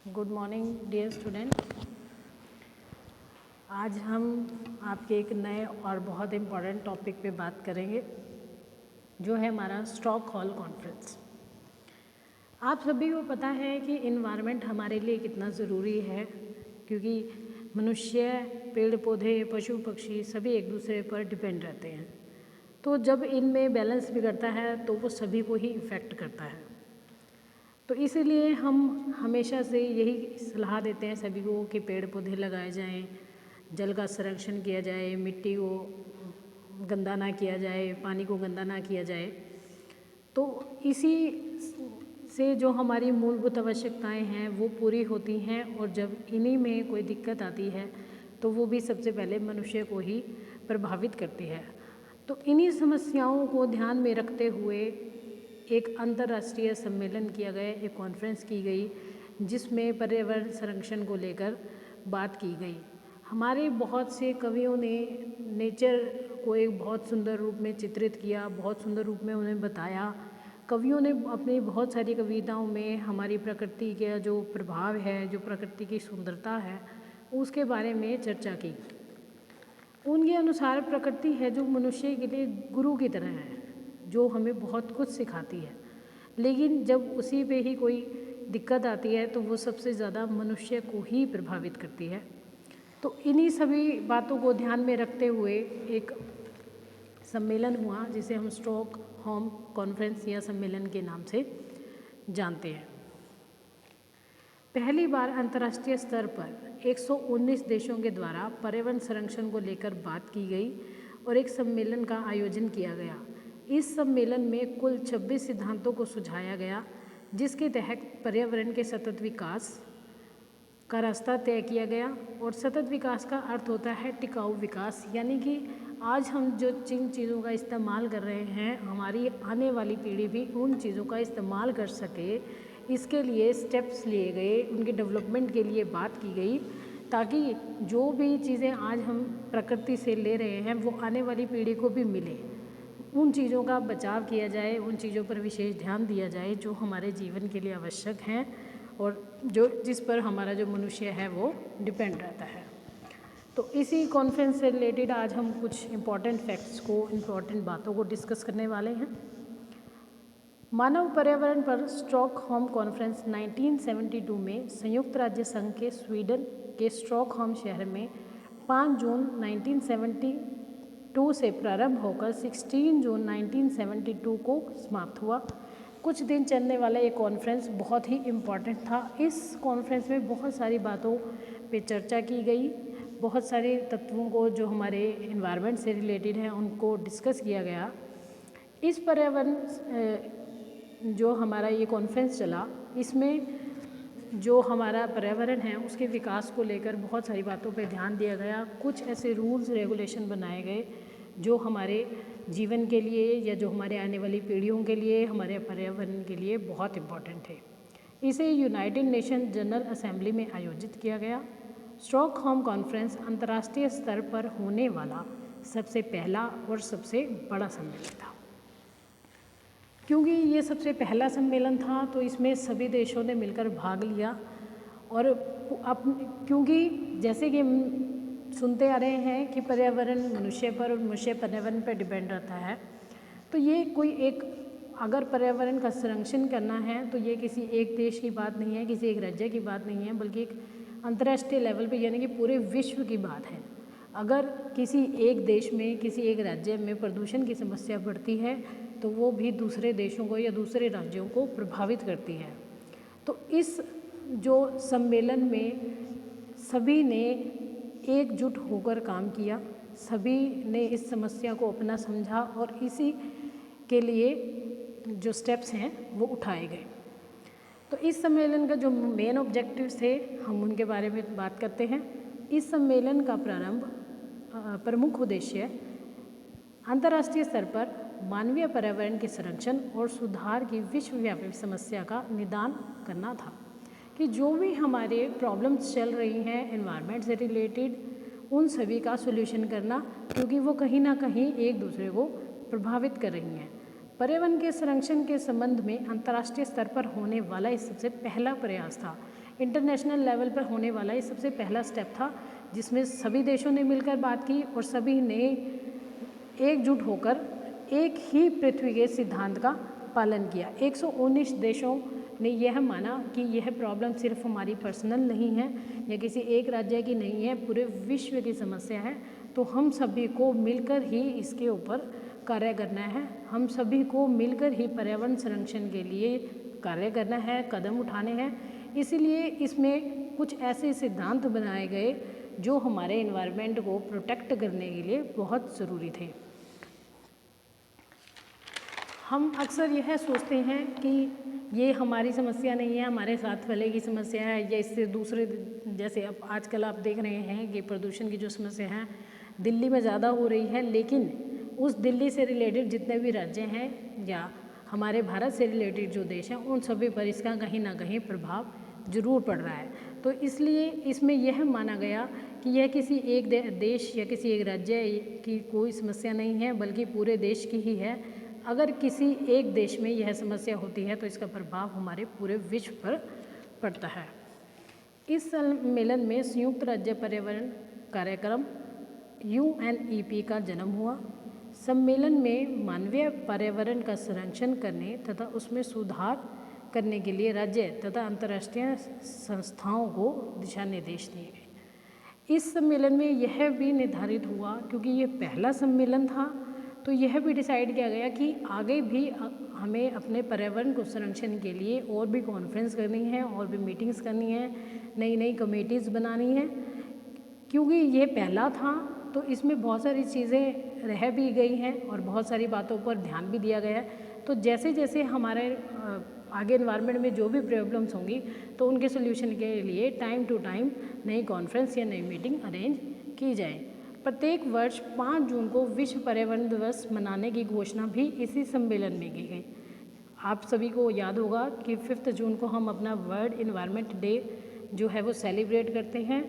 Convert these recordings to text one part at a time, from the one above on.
Good morning dear student. आज हम आपके एक नए और बहुत इम्पॉर्टेंट टॉपिक पे बात करेंगे जो है हमारा स्टॉकहोल्म कॉन्फ्रेंस। आप सभी को पता है कि इन्वायरमेंट हमारे लिए कितना ज़रूरी है, क्योंकि मनुष्य, पेड़ पौधे, पशु पक्षी सभी एक दूसरे पर डिपेंड रहते हैं। तो जब इनमें बैलेंस बिगड़ता है तो वो सभी को ही इफ़ेक्ट करता है। तो इसीलिए हम हमेशा से यही सलाह देते हैं सभी को कि पेड़ पौधे लगाए जाएं, जल का संरक्षण किया जाए, मिट्टी को गंदा ना किया जाए, पानी को गंदा ना किया जाए। तो इसी से जो हमारी मूलभूत आवश्यकताएं हैं वो पूरी होती हैं, और जब इन्हीं में कोई दिक्कत आती है तो वो भी सबसे पहले मनुष्य को ही प्रभावित करती है। तो इन्हीं समस्याओं को ध्यान में रखते हुए एक अंतर्राष्ट्रीय सम्मेलन किया गया, एक कॉन्फ्रेंस की गई जिसमें पर्यावरण संरक्षण को लेकर बात की गई। हमारे बहुत से कवियों ने नेचर को एक बहुत सुंदर रूप में चित्रित किया, बहुत सुंदर रूप में उन्हें बताया। कवियों ने अपनी बहुत सारी कविताओं में हमारी प्रकृति का जो प्रभाव है, जो प्रकृति की सुंदरता है, उसके बारे में चर्चा की। उनके अनुसार प्रकृति है जो मनुष्य के लिए गुरु की तरह है, जो हमें बहुत कुछ सिखाती है, लेकिन जब उसी पे ही कोई दिक्कत आती है तो वो सबसे ज़्यादा मनुष्य को ही प्रभावित करती है। तो इन्हीं सभी बातों को ध्यान में रखते हुए एक सम्मेलन हुआ जिसे हम स्टॉकहोल्म कॉन्फ्रेंस या सम्मेलन के नाम से जानते हैं। पहली बार अंतर्राष्ट्रीय स्तर पर 119 देशों के द्वारा पर्यावरण संरक्षण को लेकर बात की गई और एक सम्मेलन का आयोजन किया गया। इस सम्मेलन में कुल 26 सिद्धांतों को सुझाया गया, जिसके तहत पर्यावरण के सतत विकास का रास्ता तय किया गया। और सतत विकास का अर्थ होता है टिकाऊ विकास, यानी कि आज हम जो जिन चीज़ों का इस्तेमाल कर रहे हैं, हमारी आने वाली पीढ़ी भी उन चीज़ों का इस्तेमाल कर सके, इसके लिए स्टेप्स लिए गए, उनके डेवलपमेंट के लिए बात की गई, ताकि जो भी चीज़ें आज हम प्रकृति से ले रहे हैं वो आने वाली पीढ़ी को भी मिले। उन चीज़ों का बचाव किया जाए, उन चीज़ों पर विशेष ध्यान दिया जाए जो हमारे जीवन के लिए आवश्यक हैं और जिस पर हमारा जो मनुष्य है वो डिपेंड रहता है। तो इसी कॉन्फ्रेंस से रिलेटेड आज हम कुछ इम्पॉर्टेंट फैक्ट्स को, इम्पॉर्टेंट बातों को डिस्कस करने वाले हैं। मानव पर्यावरण पर स्टॉकहोल्म कॉन्फ्रेंस 1972 में संयुक्त राज्य संघ के स्वीडन के स्टॉकहोल्म शहर में 5 जून 1972 से प्रारंभ होकर 16 जून 1972 को समाप्त हुआ। कुछ दिन चलने वाला ये कॉन्फ्रेंस बहुत ही इम्पॉर्टेंट था। इस कॉन्फ्रेंस में बहुत सारी बातों पे चर्चा की गई, बहुत सारे तत्वों को जो हमारे इन्वायरमेंट से रिलेटेड हैं उनको डिस्कस किया गया। इस पर्यावरण जो हमारा ये कॉन्फ्रेंस चला, इसमें जो हमारा पर्यावरण है उसके विकास को लेकर बहुत सारी बातों पे ध्यान दिया गया। कुछ ऐसे रूल्स रेगुलेशन बनाए गए जो हमारे जीवन के लिए या जो हमारे आने वाली पीढ़ियों के लिए, हमारे पर्यावरण के लिए बहुत इम्पॉर्टेंट थे। इसे यूनाइटेड नेशन जनरल असेंबली में आयोजित किया गया। स्टॉकहोल्म कॉन्फ्रेंस अंतर्राष्ट्रीय स्तर पर होने वाला सबसे पहला और सबसे बड़ा सम्मेलन था। क्योंकि ये सबसे पहला सम्मेलन था तो इसमें सभी देशों ने मिलकर भाग लिया। और क्योंकि जैसे कि हम सुनते आ रहे हैं कि पर्यावरण मनुष्य पर और मनुष्य पर्यावरण पर डिपेंड रहता है, तो ये कोई एक, अगर पर्यावरण का संरक्षण करना है तो ये किसी एक देश की बात नहीं है, किसी एक राज्य की बात नहीं है, बल्कि एक अंतर्राष्ट्रीय लेवल पे, यानी कि पूरे विश्व की बात है। अगर किसी एक देश में, किसी एक राज्य में प्रदूषण की समस्या बढ़ती है तो वो भी दूसरे देशों को या दूसरे राज्यों को प्रभावित करती है। तो इस जो सम्मेलन में सभी ने एकजुट होकर काम किया, सभी ने इस समस्या को अपना समझा और इसी के लिए जो स्टेप्स हैं वो उठाए गए। तो इस सम्मेलन का जो मेन ऑब्जेक्टिव्स थे हम उनके बारे में बात करते हैं। इस सम्मेलन का प्रमुख उद्देश्य अंतर्राष्ट्रीय स्तर पर मानवीय पर्यावरण के संरक्षण और सुधार की विश्वव्यापी समस्या का निदान करना था, कि जो भी हमारे प्रॉब्लम्स चल रही हैं एनवायरनमेंट से रिलेटेड, उन सभी का सॉल्यूशन करना, क्योंकि वो कहीं ना कहीं एक दूसरे को प्रभावित कर रही हैं। पर्यावरण के संरक्षण के संबंध में अंतर्राष्ट्रीय स्तर पर होने वाला इस सबसे पहला प्रयास था। इंटरनेशनल लेवल पर होने वाला ये सबसे पहला स्टेप था, जिसमें सभी देशों ने मिलकर बात की और सभी ने एकजुट होकर एक ही पृथ्वी के सिद्धांत का पालन किया। 119 देशों ने यह माना कि यह प्रॉब्लम सिर्फ हमारी पर्सनल नहीं है या किसी एक राज्य की नहीं है, पूरे विश्व की समस्या है। तो हम सभी को मिलकर ही इसके ऊपर कार्य करना है, हम सभी को मिलकर ही पर्यावरण संरक्षण के लिए कार्य करना है, कदम उठाने हैं। इसीलिए इसमें कुछ ऐसे सिद्धांत बनाए गए जो हमारे एनवायरनमेंट को प्रोटेक्ट करने के लिए बहुत ज़रूरी थे। हम अक्सर यह सोचते हैं कि ये हमारी समस्या नहीं है, हमारे साथ वाले की समस्या है, या इससे दूसरे, जैसे अब आजकल आप देख रहे हैं कि प्रदूषण की जो समस्या है दिल्ली में ज़्यादा हो रही है, लेकिन उस दिल्ली से रिलेटेड जितने भी राज्य हैं या हमारे भारत से रिलेटेड जो देश हैं उन सभी पर इसका कहीं ना कहीं प्रभाव जरूर पड़ रहा है। तो इसलिए इसमें यह माना गया कि यह किसी एक देश या किसी एक राज्य की कोई समस्या नहीं है, बल्कि पूरे देश की ही है। अगर किसी एक देश में यह समस्या होती है तो इसका प्रभाव हमारे पूरे विश्व पर पड़ता है। इस सम्मेलन में संयुक्त राज्य पर्यावरण कार्यक्रम UNEP का जन्म हुआ। सम्मेलन में मानवीय पर्यावरण का संरक्षण करने तथा उसमें सुधार करने के लिए राज्य तथा अंतर्राष्ट्रीय संस्थाओं को दिशा निर्देश दिए गए। इस सम्मेलन में यह भी निर्धारित हुआ, क्योंकि ये पहला सम्मेलन था, तो यह भी डिसाइड किया गया कि आगे भी हमें अपने पर्यावरण को संरक्षण के लिए और भी कॉन्फ्रेंस करनी है, और भी मीटिंग्स करनी है, नई नई कमेटीज़ बनानी है। क्योंकि ये पहला था तो इसमें बहुत सारी चीज़ें रह भी गई हैं और बहुत सारी बातों पर ध्यान भी दिया गया है। तो जैसे जैसे हमारे आगे एनवायरनमेंट में जो भी प्रॉब्लम्स होंगी तो उनके सोल्यूशन के लिए टाइम टू टाइम नई कॉन्फ्रेंस या नई मीटिंग अरेंज की जाए। प्रत्येक वर्ष 5 जून को विश्व पर्यावरण दिवस मनाने की घोषणा भी इसी सम्मेलन में की गई। आप सभी को याद होगा कि 5 जून को हम अपना वर्ल्ड इन्वायरमेंट डे जो है वो सेलिब्रेट करते हैं।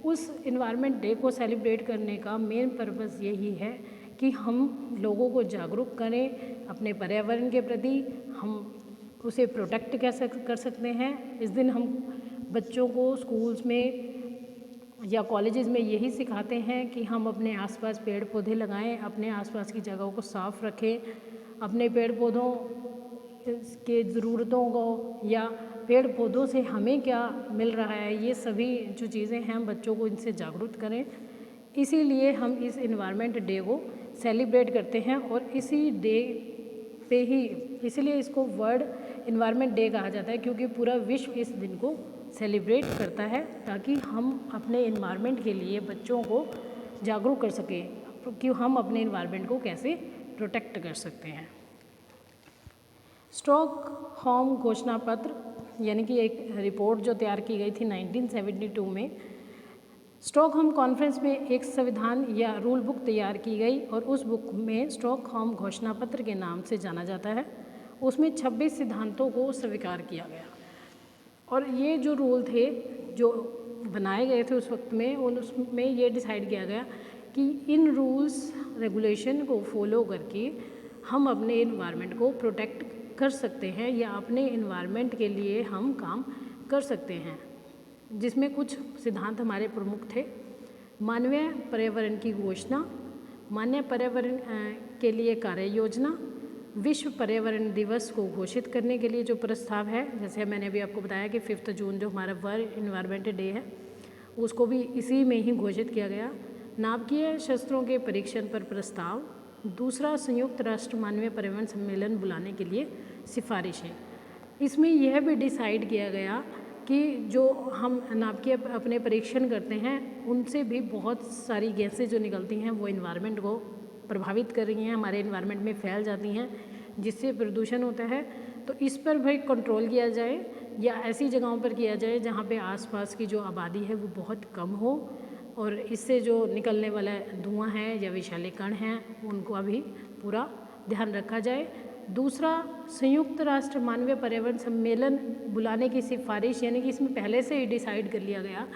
उस इन्वायरमेंट डे को सेलिब्रेट करने का मेन पर्पस यही है कि हम लोगों को जागरूक करें अपने पर्यावरण के प्रति, हम उसे प्रोटेक्ट कैसे कर सकते हैं। इस दिन हम बच्चों को स्कूल्स में या कॉलेजेस में यही सिखाते हैं कि हम अपने आसपास पेड़ पौधे लगाएं, अपने आसपास की जगहों को साफ रखें, अपने पेड़ पौधों के ज़रूरतों को या पेड़ पौधों से हमें क्या मिल रहा है, ये सभी जो चीज़ें हैं हम बच्चों को इनसे जागरूक करें। इसीलिए हम इस इन्वायरमेंट डे को सेलिब्रेट करते हैं और इसी डे पे ही, इसीलिए इसको वर्ल्ड इन्वायरमेंट डे कहा जाता है, क्योंकि पूरा विश्व इस दिन को सेलिब्रेट करता है ताकि हम अपने इन्वायरमेंट के लिए बच्चों को जागरूक कर सकें कि हम अपने इन्वायरमेंट को कैसे प्रोटेक्ट कर सकते हैं। स्टॉकहोम घोषणा पत्र यानी कि एक रिपोर्ट जो तैयार की गई थी 1972 में, स्टॉकहोम कॉन्फ्रेंस में एक संविधान या रूल बुक तैयार की गई और उस बुक में स्टॉकहोम घोषणा पत्र के नाम से जाना जाता है। उसमें 26 सिद्धांतों को स्वीकार किया गया और ये जो रूल थे जो बनाए गए थे उस वक्त में, उसमें ये डिसाइड किया गया कि इन रूल्स रेगुलेशन को फॉलो करके हम अपने इन्वायरमेंट को प्रोटेक्ट कर सकते हैं या अपने इन्वायरमेंट के लिए हम काम कर सकते हैं। जिसमें कुछ सिद्धांत हमारे प्रमुख थे। मानवीय पर्यावरण की घोषणा, मानवीय पर्यावरण के लिए कार्य योजना, विश्व पर्यावरण दिवस को घोषित करने के लिए जो प्रस्ताव है, जैसे मैंने अभी आपको बताया कि 5 जून जो हमारा वर्ल्ड इन्वायरमेंट डे है उसको भी इसी में ही घोषित किया गया। नाभिकीय शस्त्रों के परीक्षण पर प्रस्ताव, दूसरा संयुक्त राष्ट्र मानवीय पर्यावरण सम्मेलन बुलाने के लिए सिफारिशें। इसमें यह भी डिसाइड किया गया कि जो हम नाभिकीय अपने परीक्षण करते हैं उनसे भी बहुत सारी गैसें जो निकलती हैं वो इन्वायरमेंट को प्रभावित कर रही हैं, हमारे इन्वायरमेंट में फैल जाती हैं जिससे प्रदूषण होता है। तो इस पर भाई कंट्रोल किया जाए या ऐसी जगहों पर किया जाए जहाँ पे आसपास की जो आबादी है वो बहुत कम हो और इससे जो निकलने वाला धुआं है या विषैले कण हैं उनको अभी पूरा ध्यान रखा जाए। दूसरा, संयुक्त राष्ट्र मानवीय पर्यावरण सम्मेलन बुलाने की सिफारिश, यानी कि इसमें पहले से ही डिसाइड कर लिया गया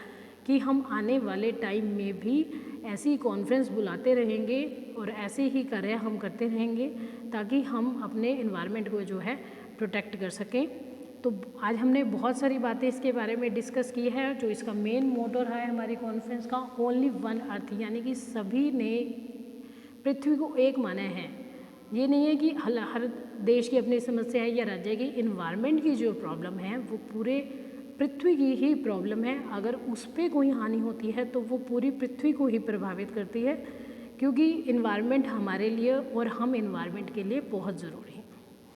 कि हम आने वाले टाइम में भी ऐसी कॉन्फ्रेंस बुलाते रहेंगे और ऐसे ही कार्य हम करते रहेंगे ताकि हम अपने इन्वायरमेंट को जो है प्रोटेक्ट कर सकें। तो आज हमने बहुत सारी बातें इसके बारे में डिस्कस की है। जो इसका मेन मोटो रहा है हमारी कॉन्फ्रेंस का, ओनली वन अर्थ, यानी कि सभी ने पृथ्वी को एक माना है। ये नहीं है कि हर देश की अपनी समस्या है या राज्य की। इन्वायरमेंट की जो प्रॉब्लम है वो पूरे पृथ्वी की ही प्रॉब्लम है। अगर उस पर कोई हानि होती है तो वो पूरी पृथ्वी को ही प्रभावित करती है, क्योंकि इन्वायरमेंट हमारे लिए और हम इन्वायरमेंट के लिए बहुत ज़रूरी हैं।